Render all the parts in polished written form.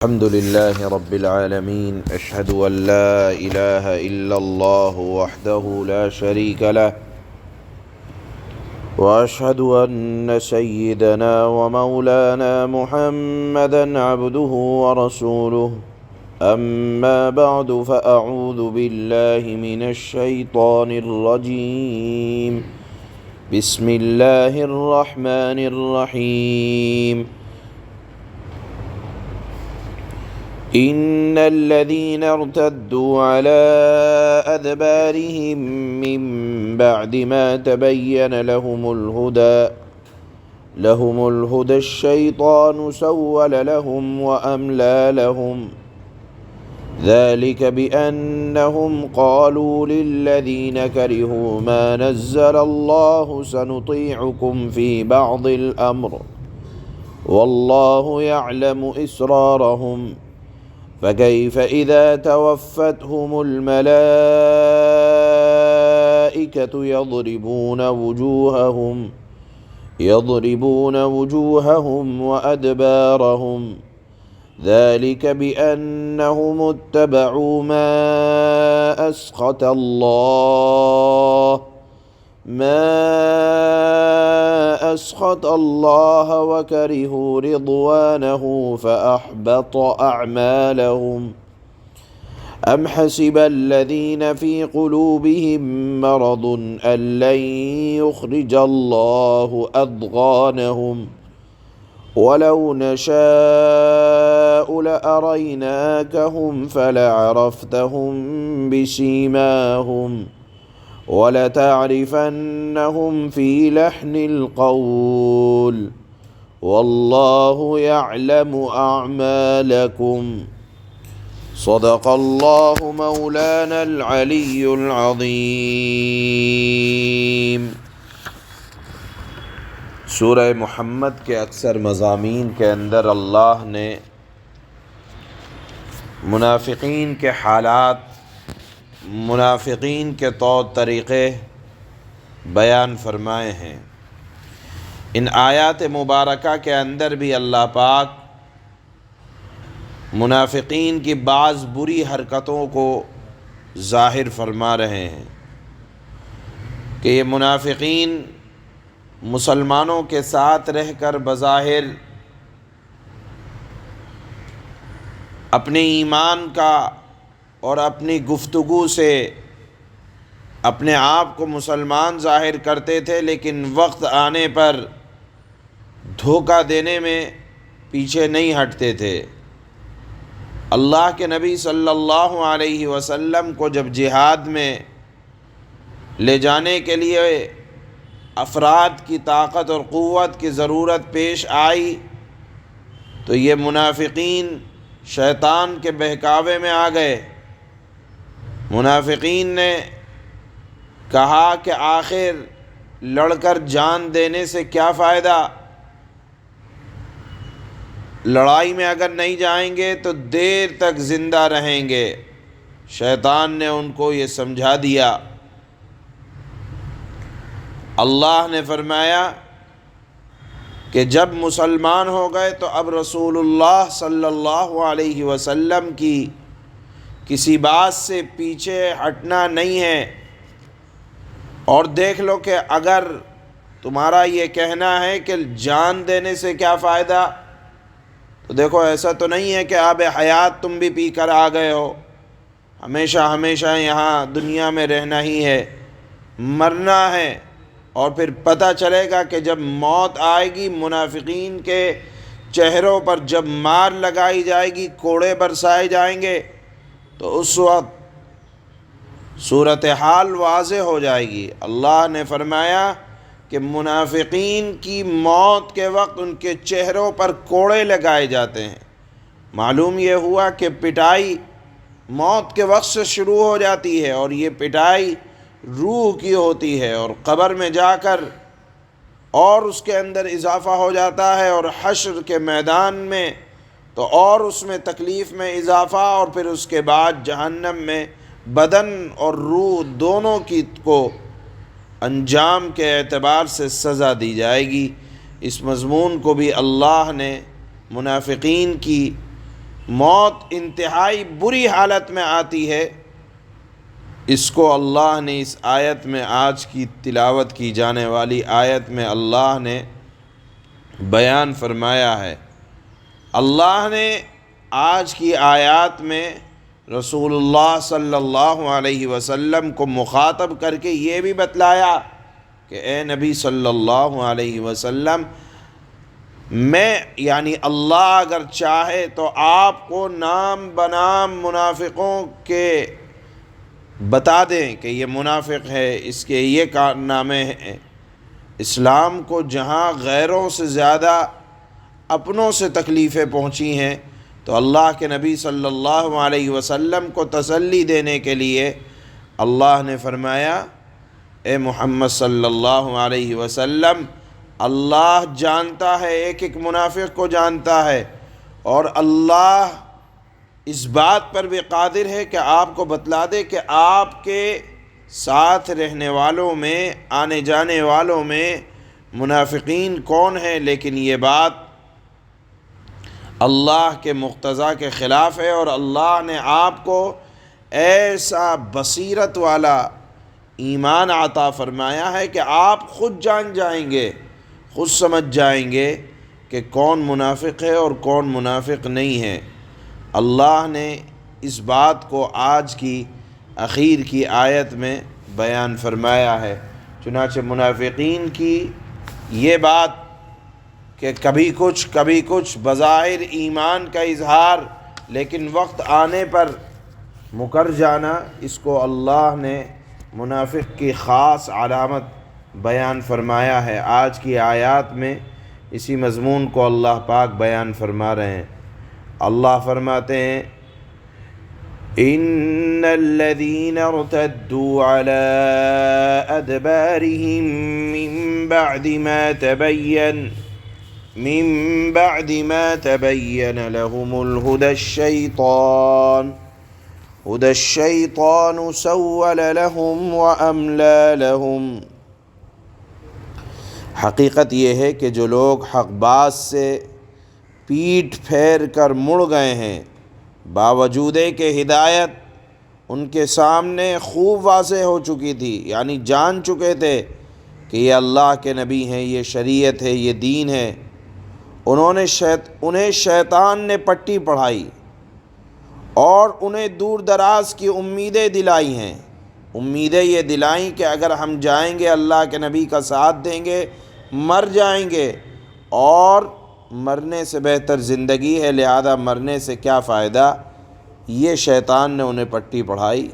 الحمد لله رب العالمين، أشهد أن لا إله إلا الله وحده لا شريك له، وأشهد أن سيدنا ومولانا محمدا عبده ورسوله. أما بعد، فأعوذ بالله من الشيطان الرجيم. بسم الله الرحمن الرحيم. إن الذين ارتدوا على أدبارهم من بعد ما تبين لهم الهدى الشيطان سول لهم وأملى لهم، ذلك بأنهم قالوا للذين كرهوا ما نزل الله سنطيعكم في بعض الأمر والله يعلم إسرارهم، فكيف إذا توفتهم الملائكة يضربون وجوههم وأدبارهم، ذلك بأنهم اتبعوا ما أسخط الله وكرهوا رضوانه فأحبط أعمالهم. أم حسب الذين في قلوبهم مرض أن لن يخرج الله أضغانهم، ولو نشاء لأريناكهم فلعرفتهم بسيماهم ولتعرفنهم في لحن القول والله يعلم أعمالكم. صدق الله مولانا العلی العظیم۔ سورہ محمد کے اکثر مضامین کے اندر اللہ نے منافقین کے حالات، منافقین کے طور طریقے بیان فرمائے ہیں۔ ان آیات مبارکہ کے اندر بھی اللہ پاک منافقین کی بعض بری حرکتوں کو ظاہر فرما رہے ہیں کہ یہ منافقین مسلمانوں کے ساتھ رہ کر بظاہر اپنے ایمان کا اور اپنی گفتگو سے اپنے آپ کو مسلمان ظاہر کرتے تھے، لیکن وقت آنے پر دھوکہ دینے میں پیچھے نہیں ہٹتے تھے۔ اللہ کے نبی صلی اللہ علیہ وسلم کو جب جہاد میں لے جانے کے لیے افراد کی طاقت اور قوت کی ضرورت پیش آئی تو یہ منافقین شیطان کے بہکاوے میں آ گئے۔ منافقین نے کہا کہ آخر لڑ کر جان دینے سے کیا فائدہ، لڑائی میں اگر نہیں جائیں گے تو دیر تک زندہ رہیں گے۔ شیطان نے ان کو یہ سمجھا دیا۔ اللہ نے فرمایا کہ جب مسلمان ہو گئے تو اب رسول اللہ صلی اللہ علیہ وسلم کی کسی بات سے پیچھے ہٹنا نہیں ہے، اور دیکھ لو کہ اگر تمہارا یہ کہنا ہے کہ جان دینے سے کیا فائدہ، تو دیکھو ایسا تو نہیں ہے کہ آب حیات تم بھی پی کر آ گئے ہو، ہمیشہ ہمیشہ یہاں دنیا میں رہنا ہی ہے، مرنا ہے، اور پھر پتہ چلے گا کہ جب موت آئے گی منافقین کے چہروں پر جب مار لگائی جائے گی، کوڑے برسائے جائیں گے، تو اس وقت صورتحال واضح ہو جائے گی۔ اللہ نے فرمایا کہ منافقین کی موت کے وقت ان کے چہروں پر کوڑے لگائے جاتے ہیں۔ معلوم یہ ہوا کہ پٹائی موت کے وقت سے شروع ہو جاتی ہے، اور یہ پٹائی روح کی ہوتی ہے، اور قبر میں جا کر اور اس کے اندر اضافہ ہو جاتا ہے، اور حشر کے میدان میں تو اور اس میں تکلیف میں اضافہ، اور پھر اس کے بعد جہنم میں بدن اور روح دونوں کی کو انجام کے اعتبار سے سزا دی جائے گی۔ اس مضمون کو بھی اللہ نے منافقین کی موت انتہائی بری حالت میں آتی ہے، اس کو اللہ نے اس آیت میں، آج کی تلاوت کی جانے والی آیت میں اللہ نے بیان فرمایا ہے۔ اللہ نے آج کی آیات میں رسول اللہ صلی اللہ علیہ وسلم کو مخاطب کر کے یہ بھی بتلایا کہ اے نبی صلی اللہ علیہ وسلم، میں یعنی اللہ اگر چاہے تو آپ کو نام بنام منافقوں کے بتا دیں کہ یہ منافق ہے، اس کے یہ کارنامے ہیں۔ اسلام کو جہاں غیروں سے زیادہ اپنوں سے تکلیفیں پہنچی ہیں، تو اللہ کے نبی صلی اللہ علیہ وسلم کو تسلی دینے کے لیے اللہ نے فرمایا، اے محمد صلی اللہ علیہ وسلم، اللہ جانتا ہے، ایک ایک منافق کو جانتا ہے، اور اللہ اس بات پر بھی قادر ہے کہ آپ کو بتلا دے کہ آپ کے ساتھ رہنے والوں میں، آنے جانے والوں میں منافقین کون ہیں، لیکن یہ بات اللہ کے مقتضیٰ کے خلاف ہے، اور اللہ نے آپ کو ایسا بصیرت والا ایمان عطا فرمایا ہے کہ آپ خود جان جائیں گے، خود سمجھ جائیں گے کہ کون منافق ہے اور کون منافق نہیں ہے۔ اللہ نے اس بات کو آج کی اخیر کی آیت میں بیان فرمایا ہے۔ چنانچہ منافقین کی یہ بات کہ کبھی کچھ بظاہر ایمان کا اظہار، لیکن وقت آنے پر مکر جانا، اس کو اللہ نے منافق کی خاص علامت بیان فرمایا ہے۔ آج کی آیات میں اسی مضمون کو اللہ پاک بیان فرما رہے ہیں۔ اللہ فرماتے ہیں، ان الذين ارتدوا على ادبارهم من بعد ما تبين لهم الهدى الشيطان سول لهم واملى لهم۔ حقیقت یہ ہے کہ جو لوگ حق بات سے پیٹھ پھیر کر مڑ گئے ہیں، باوجود کہ ہدایت ان کے سامنے خوب واضح ہو چکی تھی، یعنی جان چکے تھے کہ یہ اللہ کے نبی ہیں، یہ شریعت ہے، یہ دین ہے، انہیں شیطان نے پٹی پڑھائی اور انہیں دور دراز کی امیدیں دلائی ہیں۔ امیدیں یہ دلائیں کہ اگر ہم جائیں گے، اللہ کے نبی کا ساتھ دیں گے، مر جائیں گے، اور مرنے سے بہتر زندگی ہے، لہذا مرنے سے کیا فائدہ، یہ شیطان نے انہیں پٹی پڑھائی۔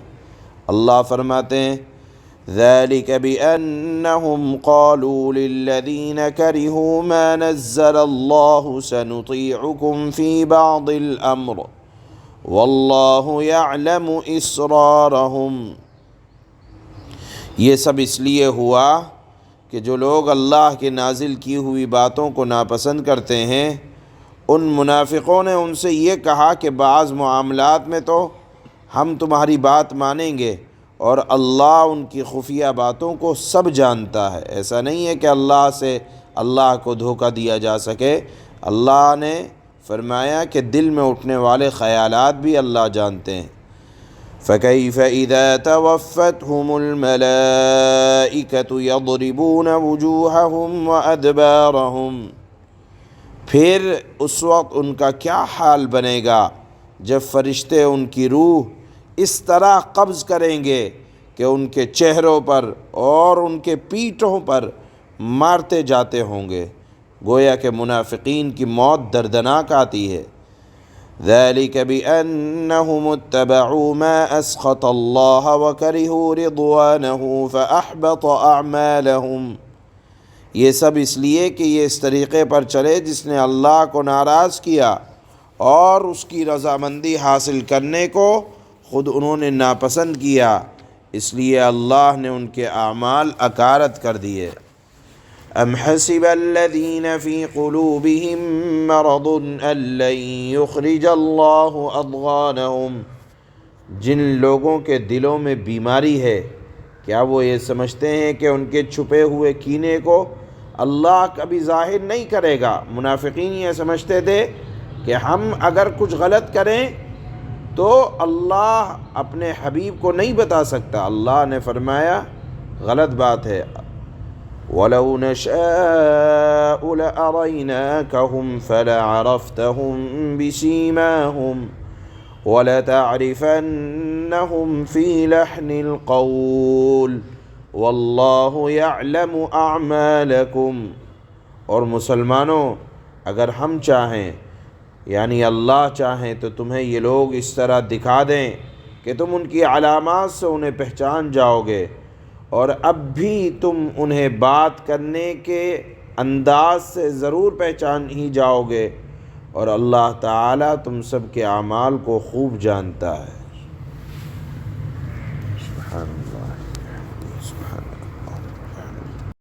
اللہ فرماتے ہیں، ذَلِكَ بِأَنَّهُمْ قَالُوا لِلَّذِينَ كَرِهُوا مَا نَزَّلَ اللَّهُ سَنُطِيعُكُمْ فِي بَعْضِ الْأَمْرِ وَاللَّهُ يَعْلَمُ إِسْرَارَهُمْ۔ یہ سب اس لیے ہوا کہ جو لوگ اللہ کے نازل کی ہوئی باتوں کو ناپسند کرتے ہیں، ان منافقوں نے ان سے یہ کہا کہ بعض معاملات میں تو ہم تمہاری بات مانیں گے، اور اللہ ان کی خفیہ باتوں کو سب جانتا ہے۔ ایسا نہیں ہے کہ اللہ کو دھوکہ دیا جا سکے۔ اللہ نے فرمایا کہ دل میں اٹھنے والے خیالات بھی اللہ جانتے ہیں۔ فَكَيْفَ إِذَا تَوَفَّتْهُمُ الْمَلَائِكَةُ يَضْرِبُونَ وُجُوهَهُمْ وَأَدْبَارَهُمْ، پھر اس وقت ان کا کیا حال بنے گا جب فرشتے ان کی روح اس طرح قبض کریں گے کہ ان کے چہروں پر اور ان کے پیٹھوں پر مارتے جاتے ہوں گے۔ گویا کہ منافقین کی موت دردناک آتی ہے۔ ذَلِكَ بِأَنَّهُمُ اتَّبَعُوا مَا أَسْخَطَ اللَّهَ وَكَرِهُوا رِضْوَانَهُ فَأَحْبَطَ أَعْمَالَهُمْ، یہ سب اس لیے کہ یہ اس طریقے پر چلے جس نے اللہ کو ناراض کیا، اور اس کی رضامندی حاصل کرنے کو خود انہوں نے ناپسند کیا، اس لیے اللہ نے ان کے اعمال اکارت کر دیے۔ ام حسب الذین فی قلوبہم مرض ان لن یخرج اللہ اضغانہم، جن لوگوں کے دلوں میں بیماری ہے، کیا وہ یہ سمجھتے ہیں کہ ان کے چھپے ہوئے کینے کو اللہ کبھی ظاہر نہیں کرے گا؟ منافقین یہ سمجھتے تھے کہ ہم اگر کچھ غلط کریں تو اللہ اپنے حبیب کو نہیں بتا سکتا۔ اللہ نے فرمایا غلط بات ہے، وَلَوْ نَشَاءُ لَأَرَيْنَاكَهُمْ فَلَعَرَفْتَهُمْ بِسِيمَاهُمْ وَلَتَعْرِفَنَّهُمْ فِي لَحْنِ الْقَوْلِ وَاللَّهُ يَعْلَمُ أَعْمَالَكُمْ۔ اور مسلمانوں، اگر ہم چاہیں یعنی اللہ چاہیں تو تمہیں یہ لوگ اس طرح دکھا دیں کہ تم ان کی علامات سے انہیں پہچان جاؤ گے، اور اب بھی تم انہیں بات کرنے کے انداز سے ضرور پہچان ہی جاؤ گے، اور اللہ تعالیٰ تم سب کے اعمال کو خوب جانتا ہے۔